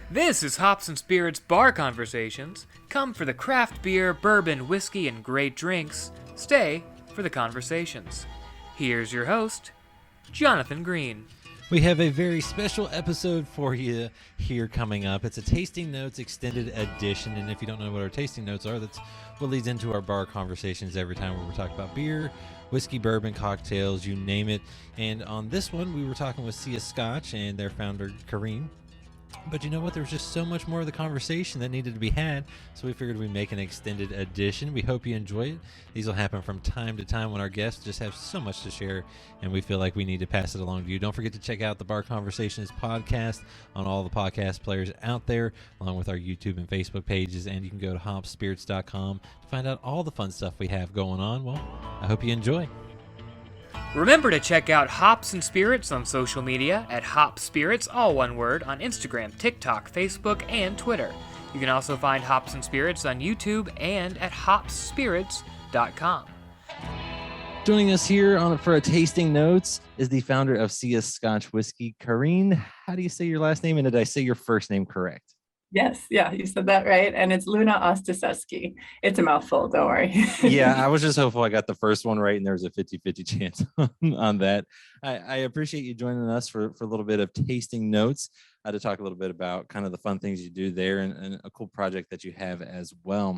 This is Hops and Spirits Bar Conversations. Come for the craft beer, bourbon, whiskey, and great drinks. Stay for the conversations. Here's your host, Jonathan Green. We have a very special episode for you here coming up. It's a Tasting Notes Extended Edition, and if you don't know what our tasting notes are, that's what leads into our bar conversations every time where we're talking about beer, whiskey, bourbon, cocktails, you name it. And on this one, we were talking with SIA Scotch and their founder, Carin. But you know what? There was just so much more of the conversation that needed to be had, so we figured we'd make an extended edition. We hope you enjoy it. These will happen from time to time when our guests just have so much to share, and we feel like we need to pass it along to you. Don't forget to check out the Bar Conversations podcast on all the podcast players out there, along with our YouTube and Facebook pages, and you can go to hopspirits.com to find out all the fun stuff we have going on. Well, I hope you enjoy. Remember to check out Hops and Spirits on social media at Hop Spirits, all one word, on Instagram, TikTok, Facebook, and Twitter. You can also find Hops and Spirits on YouTube and at hopspirits.com. Joining us here for a Tasting Notes is the founder of SIA Scotch Whiskey, Carin. How do you say your last name, and did I say your first name correct? Yes, yeah, you said that right. And it's Luna-Ostaseski. It's a mouthful, don't worry. Yeah, I was just hopeful I got the first one right, and there was a 50-50 chance on that. I appreciate you joining us for a little bit of Tasting Notes to talk a little bit about kind of the fun things you do there and a cool project that you have as well.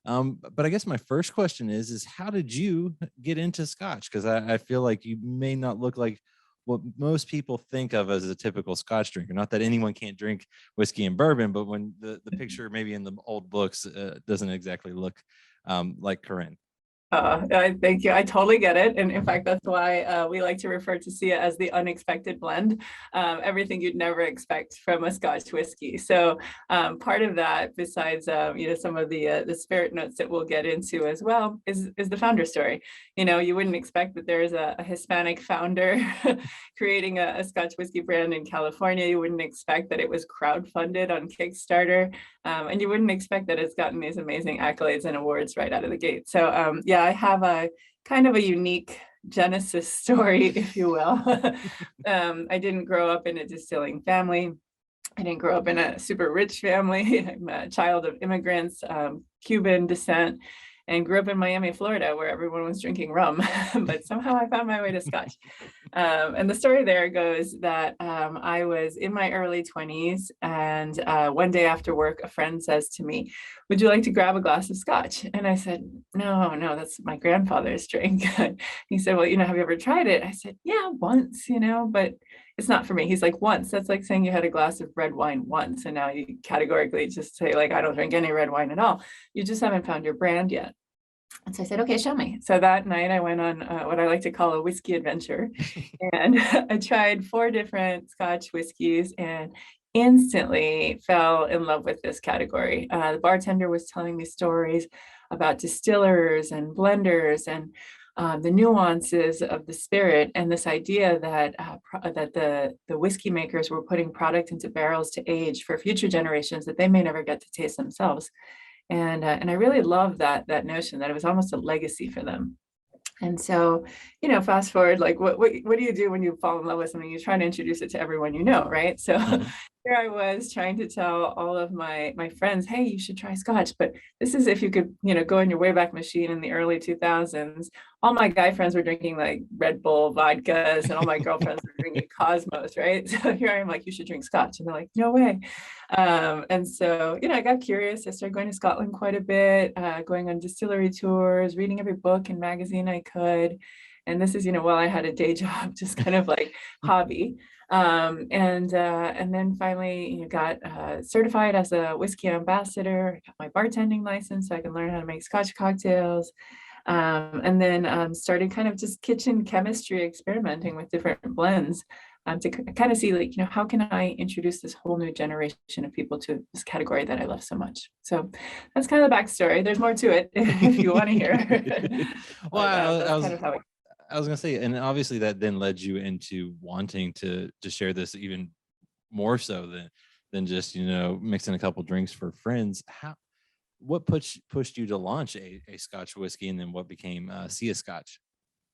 But I guess my first question is how did you get into Scotch? Because I feel like you may not look like what most people think of as a typical Scotch drinker. Not that anyone can't drink whiskey and bourbon, but when the picture maybe in the old books doesn't exactly look like Carin. Thank you. I totally get it. And in fact, that's why we like to refer to SIA as the unexpected blend. Everything you'd never expect from a Scotch whiskey. So part of that, besides some of the spirit notes that we'll get into as well, is the founder story. You wouldn't expect that there's a Hispanic founder creating a Scotch whiskey brand in California. You wouldn't expect that it was crowdfunded on Kickstarter. And you wouldn't expect that it's gotten these amazing accolades and awards right out of the gate. So I have a kind of a unique genesis story, if you will. I didn't grow up in a distilling family. I didn't grow up in a super rich family. I'm a child of immigrants, Cuban descent, and grew up in Miami, Florida, where everyone was drinking rum. But somehow I found my way to Scotch. And the story there goes that I was in my early 20s, and one day after work, a friend says to me, "Would you like to grab a glass of Scotch?" And I said, no, that's my grandfather's drink. He said, "Well, have you ever tried it?" I said, "Yeah, once, but it's not for me." He's like, "Once? That's like saying you had a glass of red wine once, and now you categorically just say, like, I don't drink any red wine at all. You just haven't found your brand yet." And so I said, "Okay, show me." So that night I went on what I like to call a whiskey adventure. And I tried 4 different Scotch whiskeys and instantly fell in love with this category. The bartender was telling me stories about distillers and blenders and the nuances of the spirit, and this idea that the whiskey makers were putting product into barrels to age for future generations that they may never get to taste themselves. And I really love that notion that it was almost a legacy for them. And so, fast forward, like what do you do when you fall in love with something? You're trying to introduce it to everyone right? So here I was trying to tell all of my friends, "Hey, you should try Scotch." But this is if you could, go in your Wayback Machine in the early 2000s. All my guy friends were drinking like Red Bull vodkas, and all my girlfriends were drinking Cosmos, right? So here I am like, "You should drink Scotch." And they're like, "No way." And so, I got curious. I started going to Scotland quite a bit, going on distillery tours, reading every book and magazine I could. And this is, while I had a day job, just kind of like hobby. And then finally, got certified as a whiskey ambassador, got my bartending license so I can learn how to make Scotch cocktails. And then started kind of just kitchen chemistry, experimenting with different blends to kind of see, like, how can I introduce this whole new generation of people to this category that I love so much. So that's kind of the backstory. There's more to it if you want to hear. Well, I was going to say, and obviously that then led you into wanting to share this even more so than just, mixing a couple drinks for friends. What pushed you to launch a Scotch whiskey, and then what became SIA Scotch?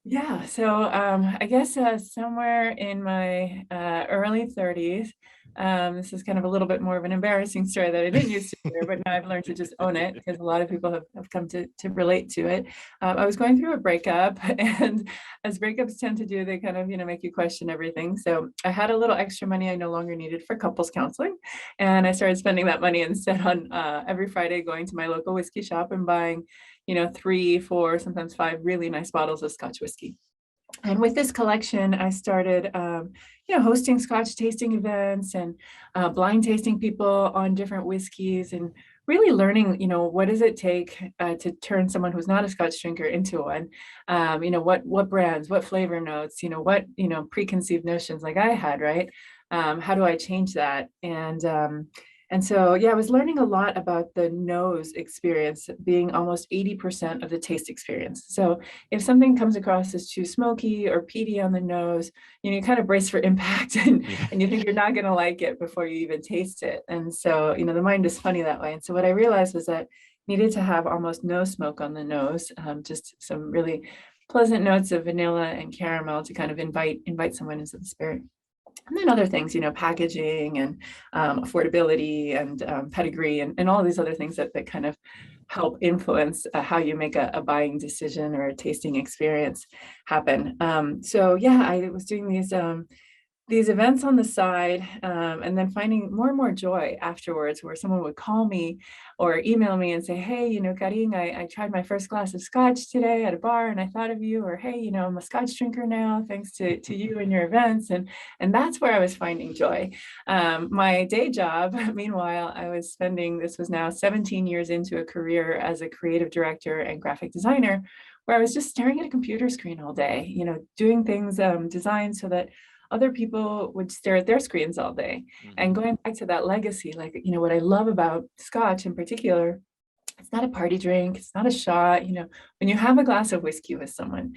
Yeah, so I guess somewhere in my early 30s, this is kind of a little bit more of an embarrassing story that I didn't used to share, but now I've learned to just own it because a lot of people have come to relate to it. I was going through a breakup, and as breakups tend to do, they kind of, make you question everything. So I had a little extra money I no longer needed for couples counseling, and I started spending that money instead on every Friday going to my local whiskey shop and buying 3, 4, sometimes 5 really nice bottles of Scotch whiskey. And with this collection, I started, hosting Scotch tasting events and blind tasting people on different whiskeys and really learning, what does it take to turn someone who's not a Scotch drinker into one? What brands, what flavor notes, what, preconceived notions like I had, right? How do I change that? And so, yeah, I was learning a lot about the nose experience being almost 80% of the taste experience. So if something comes across as too smoky or peaty on the nose, you kind of brace for impact Yeah. and you think you're not going to like it before you even taste it. And so, the mind is funny that way. And so what I realized was that I needed to have almost no smoke on the nose, just some really pleasant notes of vanilla and caramel to kind of invite someone into the spirit. And then other things, packaging and affordability and pedigree and all these other things that kind of help influence how you make a buying decision or a tasting experience happen. So yeah, I was doing these events on the side, and then finding more and more joy afterwards, where someone would call me or email me and say, hey, Carin, I tried my first glass of scotch today at a bar and I thought of you, or hey, I'm a scotch drinker now, thanks to you and your events. And that's where I was finding joy. My day job, meanwhile, this was now 17 years into a career as a creative director and graphic designer, where I was just staring at a computer screen all day, doing things designed so that other people would stare at their screens all day. And going back to that legacy, like, what I love about scotch in particular, it's not a party drink, it's not a shot. When you have a glass of whiskey with someone,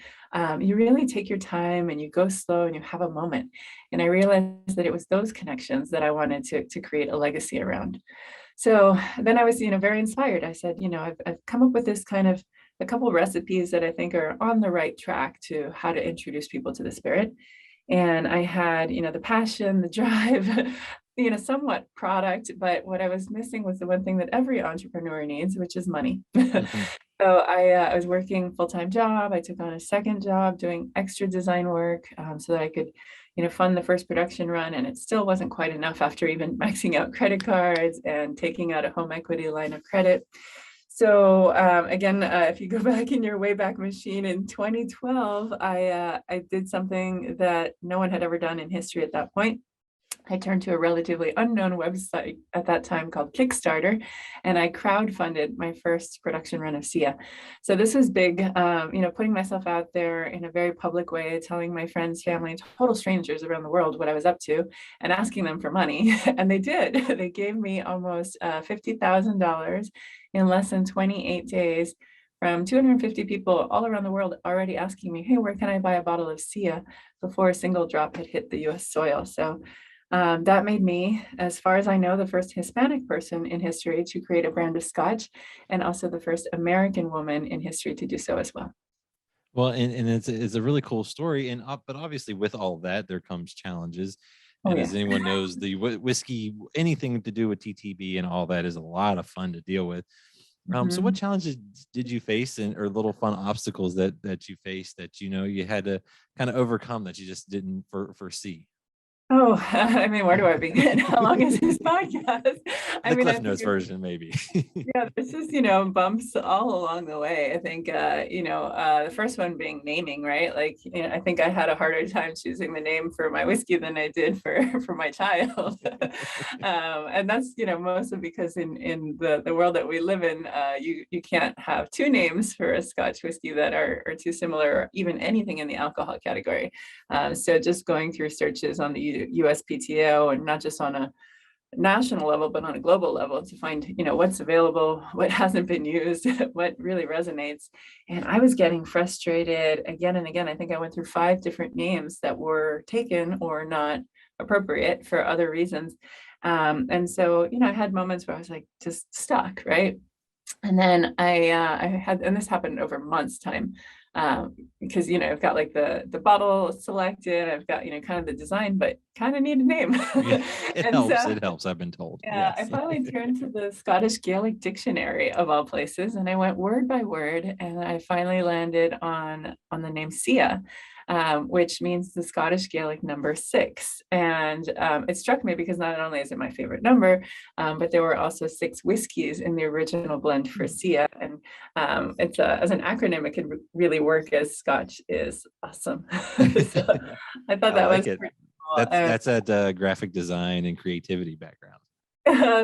you really take your time and you go slow and you have a moment. And I realized that it was those connections that I wanted to create a legacy around. So then I was, very inspired. I said, I've come up with this kind of a couple of recipes that I think are on the right track to how to introduce people to the spirit. And I had, the passion, the drive, somewhat product, but what I was missing was the one thing that every entrepreneur needs, which is money. Mhm. So I was working full-time job. I took on a second job doing extra design work, so that I could, fund the first production run. And it still wasn't quite enough after even maxing out credit cards and taking out a home equity line of credit. So again, if you go back in your Wayback Machine in 2012, I did something that no one had ever done in history at that point. I turned to a relatively unknown website at that time called Kickstarter, and I crowdfunded my first production run of SIA. So this was big, putting myself out there in a very public way, telling my friends, family, total strangers around the world what I was up to, and asking them for money. And they did. They gave me almost $50,000 in less than 28 days from 250 people all around the world already asking me, hey, where can I buy a bottle of SIA before a single drop had hit the US soil? So that made me, as far as I know, the first Hispanic person in history to create a brand of scotch, and also the first American woman in history to do so as well. Well, and it's a really cool story, and but obviously with all that there comes challenges, Oh, and as yeah. anyone knows, the whiskey, anything to do with TTB and all that is a lot of fun to deal with. So what Mhm. challenges did you face, and or little fun obstacles that you faced that you had to kind of overcome that you just didn't foresee? Oh, I mean, where do I begin? How long is this podcast? I The mean, Cliff I think Notes version, maybe. yeah, there's just, bumps all along the way. I think, the first one being naming, right? Like, I think I had a harder time choosing the name for my whiskey than I did for for my child. And that's, mostly because in the world that we live in, you can't have two names for a Scotch whiskey that are too similar, or even anything in the alcohol category. So just going through searches on the USPTO, and not just on a national level, but on a global level, to find, what's available, what hasn't been used, what really resonates. And I was getting frustrated again and again. I think I went through 5 different names that were taken or not appropriate for other reasons. And so, I had moments where I was like just stuck, right? And then I had, and this happened over months time. because, I've got like the bottle selected, I've got, kind of the design, but kind of need a name. Yeah, it And helps. so, It helps. I've been told. yeah, I Yes. finally turned to the Scottish Gaelic dictionary of all places, and I went word by word, and I finally landed on the name SIA, which means the Scottish Gaelic number 6. And it struck me because not only is it my favorite number, but there were also 6 whiskeys in the original blend for SIA. And it's as an acronym, it can really work as Scotch is awesome. So I thought I that like was it. pretty cool. That's that graphic design and creativity background.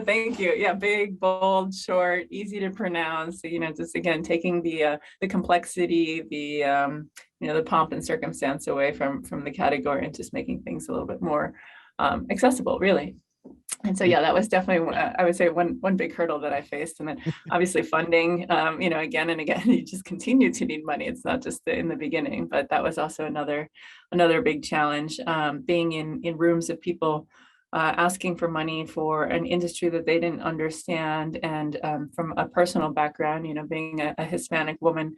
Thank you. Yeah, big, bold, short, easy to pronounce. So, just again taking the complexity, the pomp and circumstance away from the category and just making things a little bit more accessible, really. And so, yeah, that was definitely, I would say, one big hurdle that I faced. And then obviously funding, again and again, you just continue to need money. It's not just in the beginning, but that was also another big challenge, being in rooms of people asking for money for an industry that they didn't understand. And from a personal background, being a Hispanic woman,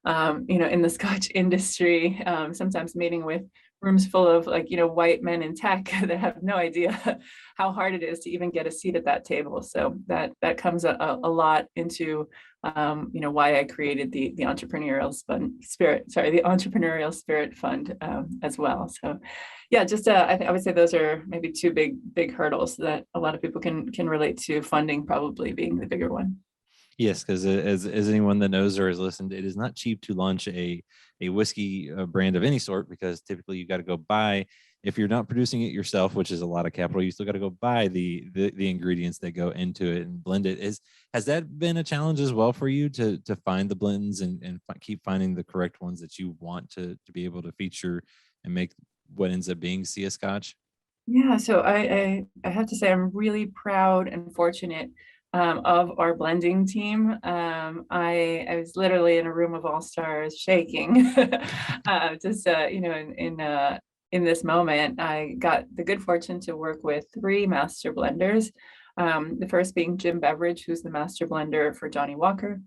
in the Scotch industry, sometimes meeting with rooms full of white men in tech that have no idea how hard it is to even get a seat at that table. So that comes a lot into why I created the Entrepreneurial Spirit Fund as well. So yeah, just I would say those are maybe 2 big hurdles that a lot of people can relate to, funding probably being the bigger one. Yes, because as anyone that knows or has listened, it is not cheap to launch a whiskey brand of any sort, because typically you got to go buy, if you're not producing it yourself, which is a lot of capital, you still got to go buy the ingredients that go into it and blend it. Has that been a challenge as well for you to find the blends and keep finding the correct ones that you want to be able to feature and make what ends up being SIA Scotch? Yeah, so I have to say I'm really proud and fortunate of our blending team. I was literally in a room of all stars, shaking. Just in this moment, I got the good fortune to work with 3 master blenders. The first being Jim Beveridge, who's the master blender for Johnny Walker.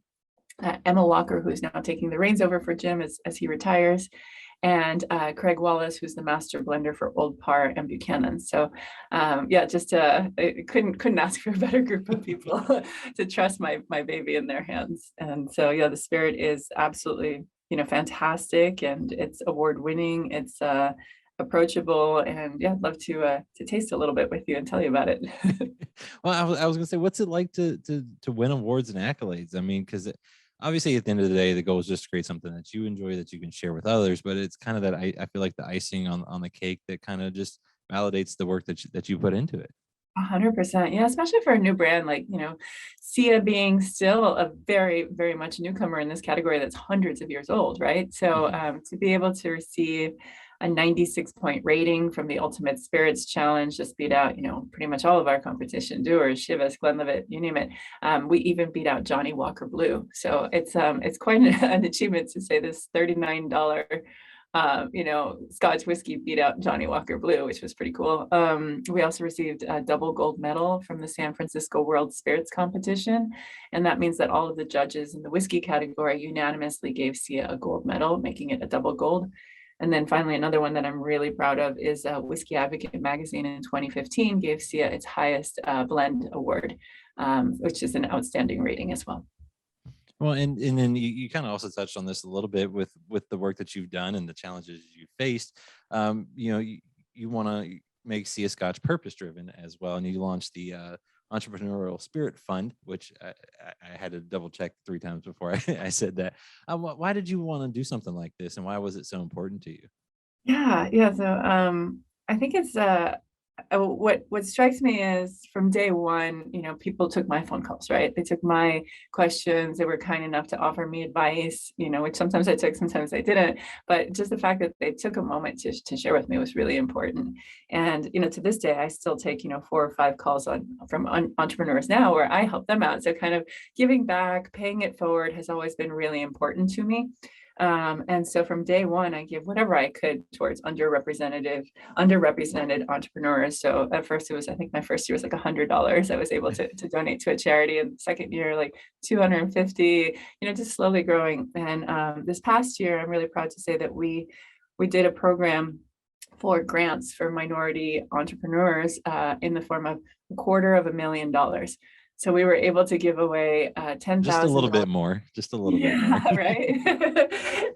Emma Walker, who's now taking the reins over for Jim as he retires, and Craig Wallace, who's the master blender for Old Parr and Buchanan. So yeah, just couldn't ask for a better group of people to trust my baby in their hands. And so yeah, the spirit is absolutely fantastic, and it's award winning. It's approachable, and yeah, I'd love to taste a little bit with you and tell you about it. Well, I was gonna say, what's it like to win awards and accolades? I mean, because obviously at the end of the day, the goal is just to create something that you enjoy, that you can share with others. But it's kind of that I feel like the icing on the cake that kind of just validates the work that you put into it. 100%. Yeah, especially for a new brand like, SIA being still a very, very much newcomer in this category that's hundreds of years old, right? So to be able to receive a 96-point rating from the Ultimate Spirits Challenge, just beat out, pretty much all of our competition, Dewar's, Chivas, Glenlivet, you name it. We even beat out Johnny Walker Blue. So it's quite an achievement to say this $39 Scotch whiskey beat out Johnny Walker Blue, which was pretty cool. We also received a double gold medal from the San Francisco World Spirits Competition. And that means that all of the judges in the whiskey category unanimously gave SIA a gold medal, making it a double gold. And then finally, another one that I'm really proud of is Whiskey Advocate magazine in 2015 gave SIA its highest blend award, which is an outstanding rating as well. Well, and then you kind of also touched on this a little bit with the work that you've done and the challenges you faced. You want to make SIA Scotch purpose driven as well, and you launched the Entrepreneurial Spirit Fund, which I had to double check 3 times before I said that. Why did you want to do something like this, and why was it so important to you? Yeah. So I think it's what strikes me is from day one, people took my phone calls, right? They took my questions. They were kind enough to offer me advice, which sometimes I took, sometimes I didn't. But just the fact that they took a moment to share with me was really important. And to this day, I still take 4 or 5 calls from entrepreneurs now where I help them out. So kind of giving back, paying it forward has always been really important to me. And so from day one, I gave whatever I could towards underrepresented entrepreneurs. So at first it was, I think my first year was like $100. I was able to donate to a charity, and the second year, like 250, just slowly growing. And this past year, I'm really proud to say that we did a program for grants for minority entrepreneurs in the form of $250,000. So we were able to give away $10,000. Just a little bit more, right?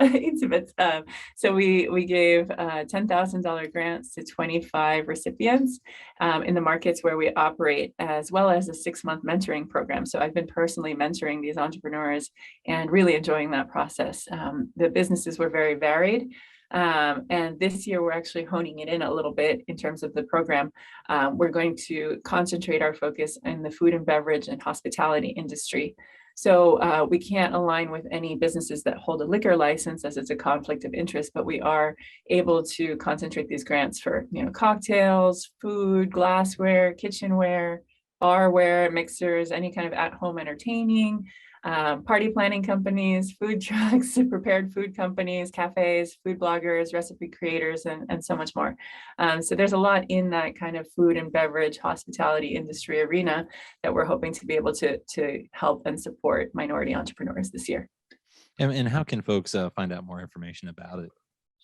It's a bit. So we gave $10,000 grants to 25 recipients in the markets where we operate, as well as a 6-month mentoring program. So I've been personally mentoring these entrepreneurs and really enjoying that process. The businesses were very varied. And this year, we're actually honing it in a little bit in terms of the program. We're going to concentrate our focus in the food and beverage and hospitality industry. So we can't align with any businesses that hold a liquor license, as it's a conflict of interest, but we are able to concentrate these grants for, cocktails, food, glassware, kitchenware, barware, mixers, any kind of at-home entertaining, party planning companies, food trucks, prepared food companies, cafes, food bloggers, recipe creators, and so much more. So there's a lot in that kind of food and beverage hospitality industry arena that we're hoping to be able to help and support minority entrepreneurs this year. And how can folks find out more information about it?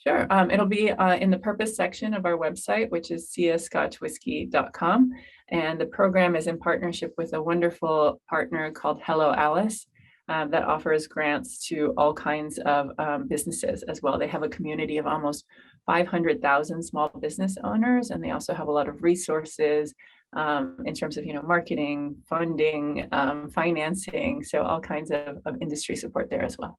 Sure. It'll be in the purpose section of our website, which is siascotchwhiskey.com. And the program is in partnership with a wonderful partner called Hello Alice that offers grants to all kinds of businesses as well. They have a community of almost 500,000 small business owners, and they also have a lot of resources in terms of, marketing, funding, financing, so all kinds of industry support there as well.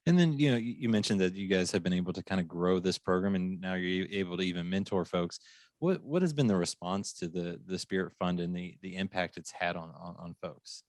And then, you mentioned that you guys have been able to kind of grow this program, and now you're able to even mentor folks. What has been the response to the Spirit Fund and the impact it's had on folks?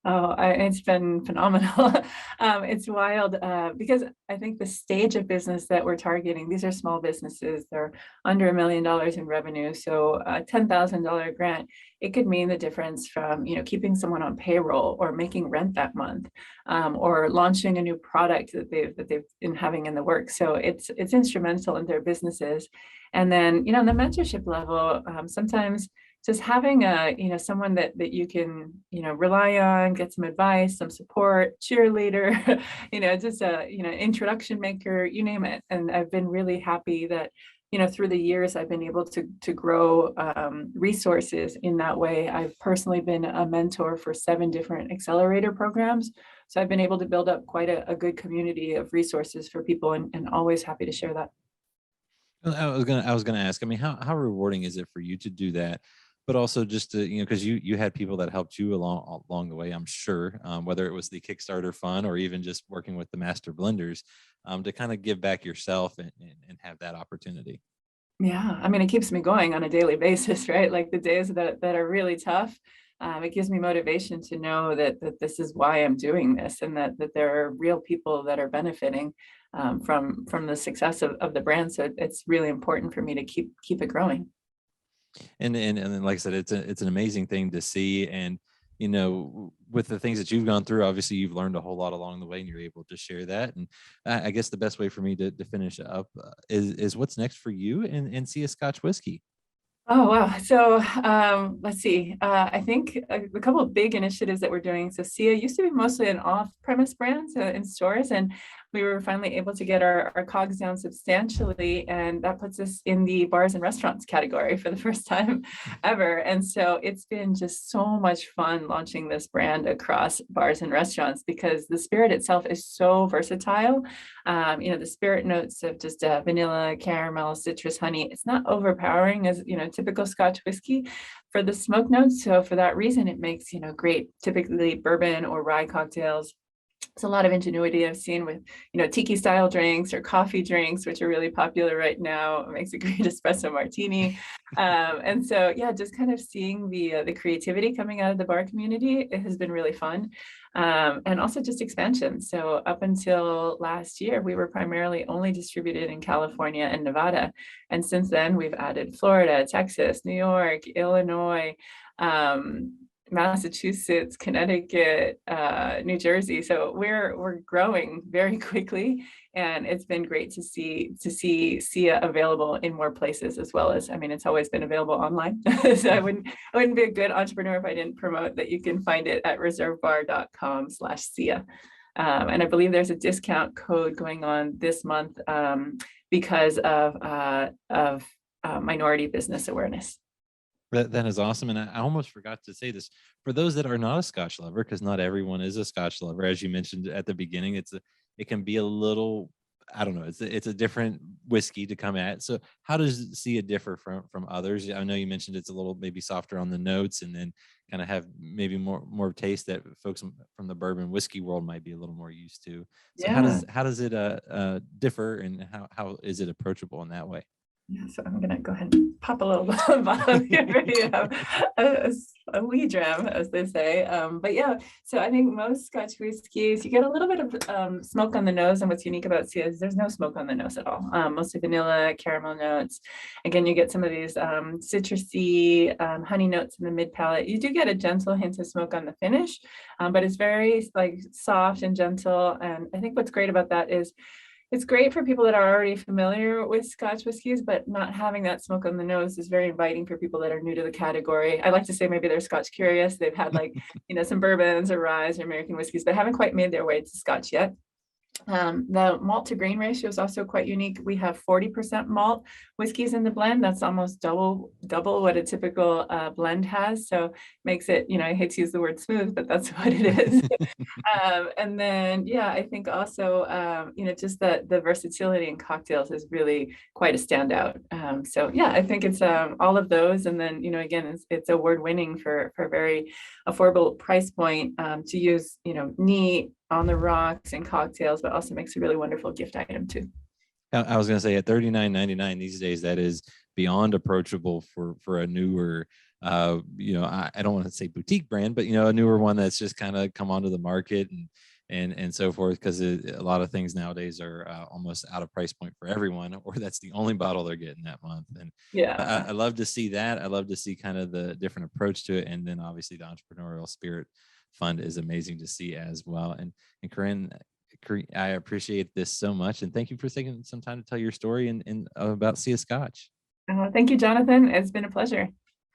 Oh, it's been phenomenal. It's wild because I think the stage of business that we're targeting, these are small businesses, they're under $1 million in revenue. So a $10,000 grant, it could mean the difference from, keeping someone on payroll or making rent that month, or launching a new product that they've been having in the works. So it's instrumental in their businesses. And then, on the mentorship level, sometimes just having someone that you can, rely on, get some advice, some support, cheerleader, just a, introduction maker, you name it. And I've been really happy that, through the years, I've been able to grow resources in that way. I've personally been a mentor for 7 different accelerator programs. So I've been able to build up quite a good community of resources for people, and always happy to share that. I was gonna ask, how rewarding is it for you to do that? But also just to, because you had people that helped you along the way, I'm sure, whether it was the Kickstarter fund or even just working with the master blenders, to kind of give back yourself and have that opportunity. Yeah, it keeps me going on a daily basis, right? Like the days that are really tough, it gives me motivation to know that this is why I'm doing this, and that there are real people that are benefiting from the success of the brand. So it's really important for me to keep it growing. And then, like I said, it's an amazing thing to see. And with the things that you've gone through, obviously you've learned a whole lot along the way, and you're able to share that. And I guess the best way for me to finish up is what's next for you in SIA Scotch whiskey. Oh, wow. So let's see. I think a couple of big initiatives that we're doing. So SIA used to be mostly an off-premise brand, so in stores, and we were finally able to get our COGS down substantially, and that puts us in the bars and restaurants category for the first time ever. And so it's been just so much fun launching this brand across bars and restaurants, because the spirit itself is so versatile. The spirit notes of just vanilla, caramel, citrus, honey. It's not overpowering as, typical Scotch whiskey for the smoke notes. So for that reason, it makes, great, typically bourbon or rye cocktails. It's a lot of ingenuity I've seen with, tiki style drinks or coffee drinks, which are really popular right now. It makes a great espresso martini. And so, yeah, just kind of seeing the creativity coming out of the bar community, it has been really fun. And also just expansion. So up until last year, we were primarily only distributed in California and Nevada. And since then, we've added Florida, Texas, New York, Illinois, Massachusetts, Connecticut, New Jersey. So we're growing very quickly And it's been great to see SIA available in more places, as well as, I mean, it's always been available online. So I wouldn't be a good entrepreneur if I didn't promote that you can find it at reservebar.com/SIA. And I believe there's a discount code going on this month because of minority business awareness. That is awesome. And I almost forgot to say this for those that are not a Scotch lover, because not everyone is a Scotch lover. As you mentioned at the beginning, it can be a little, I don't know, it's a different whiskey to come at. So how does SIA differ from others? I know you mentioned it's a little maybe softer on the notes, and then kind of have maybe more taste that folks from the bourbon whiskey world might be a little more used to. So Yeah. how does it differ, and how is it approachable in that way? Yeah, so I'm gonna go ahead and pop a little bottle here. You have a wee dram, as they say. But yeah, so I think most Scotch whiskeys, you get a little bit of smoke on the nose, and what's unique about SIA is there's no smoke on the nose at all. Mostly vanilla, caramel notes. Again, you get some of these citrusy honey notes in the mid palate. You do get a gentle hint of smoke on the finish, but it's very like soft and gentle. And I think what's great about that is it's great for people that are already familiar with Scotch whiskeys, but not having that smoke on the nose is very inviting for people that are new to the category. I like to say maybe they're Scotch curious. They've had like, some bourbons or ryes or American whiskeys, but haven't quite made their way to Scotch yet. The malt to grain ratio is also quite unique. We have 40% malt whiskeys in the blend. That's almost double what a typical blend has. So makes it, I hate to use the word smooth, but that's what it is. And then, yeah, I think also, just the versatility in cocktails is really quite a standout. So yeah, I think it's all of those. And then, again, it's award winning for a very affordable price point to use, neat, on the rocks and cocktails, but also makes a really wonderful gift item too. I was going to say at $39.99 these days, that is beyond approachable for a newer, I don't want to say boutique brand, but a newer one that's just kind of come onto the market and so forth, because a lot of things nowadays are almost out of price point for everyone, or that's the only bottle they're getting that month. And yeah, I love to see that. I love to see kind of the different approach to it, and then obviously the Entrepreneurial Spirit Fund is amazing to see as well. And Carin, I appreciate this so much, and thank you for taking some time to tell your story and about SIA Scotch. thank you, Jonathan. It's been a pleasure.